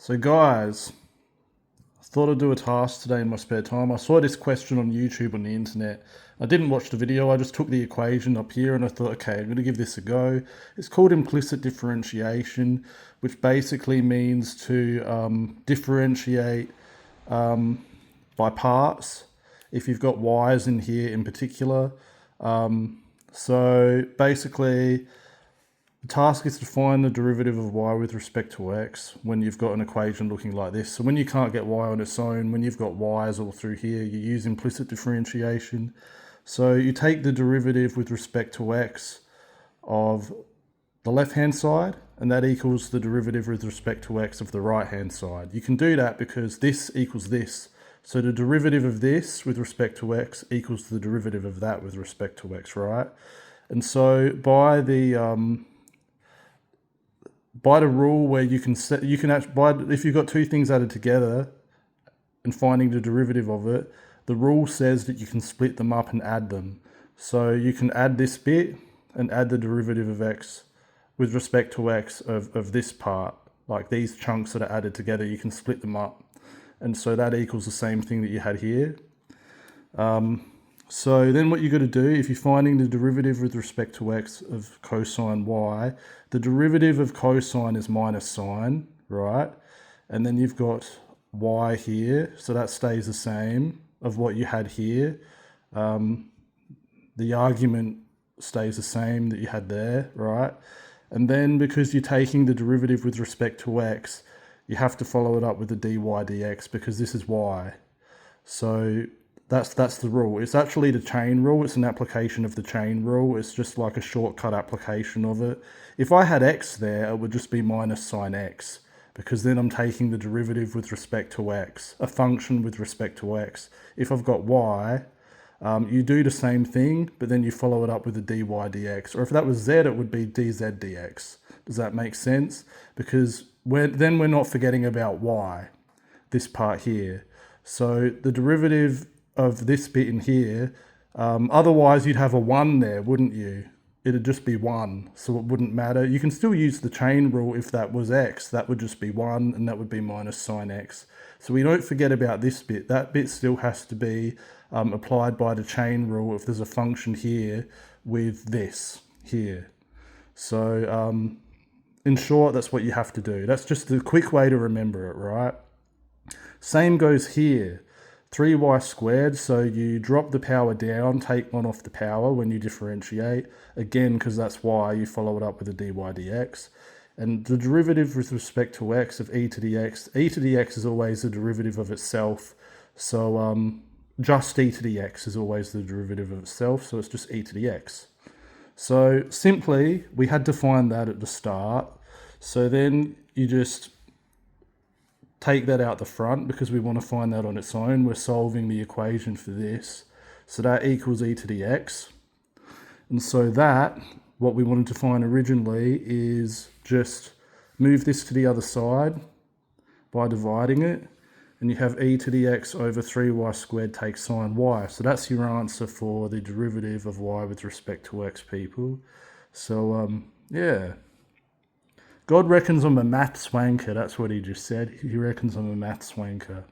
So guys, I thought I'd do a task today in my spare time. I saw this question on YouTube on the internet. I didn't watch the video, I just took the equation up here and I thought, okay, I'm going to give this a go. It's called implicit differentiation, which basically means to differentiate by parts. If you've got y's in here in particular. So basically, the task is to find the derivative of y with respect to x when you've got an equation looking like this. So when you can't get y on its own, when you've got y's all through here, you use implicit differentiation. So you take the derivative with respect to x of the left-hand side, and that equals the derivative with respect to x of the right-hand side. You can do that because this equals this. So the derivative of this with respect to x equals the derivative of that with respect to x, right? And so by the rule where if you've got two things added together and finding the derivative of it, the rule says that you can split them up and add them. So you can add this bit and add the derivative of x with respect to x of this part. Like these chunks that are added together, you can split them up. And so that equals the same thing that you had here. So then what you've got to do, if you're finding the derivative with respect to x of cosine y, the derivative of cosine is minus sine, right? And then you've got y here, so that stays the same of what you had here. The argument stays the same that you had there, right? And then because you're taking the derivative with respect to x, you have to follow it up with the dy dx because this is y. So that's the rule. It's actually the chain rule. It's an application of the chain rule. It's just like a shortcut application of it. If I had x there, it would just be minus sine x, because then I'm taking the derivative with respect to x, a function with respect to x. If I've got y, you do the same thing, but then you follow it up with the dy dx. Or if that was z, it would be dz dx. Does that make sense? Because then we're not forgetting about y, this part here. So the derivative of this bit in here, otherwise you'd have a 1 there, wouldn't you? It'd just be 1, so it wouldn't matter. You can still use the chain rule if that was x, that would just be 1, and that would be minus sine x. So we don't forget about this bit. That bit still has to be applied by the chain rule if there's a function here with this here. So in short, that's what you have to do. That's just the quick way to remember it, right? Same goes here. 3y squared, so you drop the power down, take 1 off the power when you differentiate. Again, because that's y, you follow it up with a dy dx. And the derivative with respect to x of e to the x is always the derivative of itself. So just e to the x is always the derivative of itself, so it's just e to the x. So simply, we had to find that at the start. So then you just take that out the front because we want to find that on its own. We're solving the equation for this. So that equals e to the x. And so that, what we wanted to find originally, is just move this to the other side by dividing it. And you have e to the x over 3y squared takes sine y. So that's your answer for the derivative of y with respect to x, people. So, yeah. God reckons I'm a maths wanker. That's what he just said. He reckons I'm a maths wanker.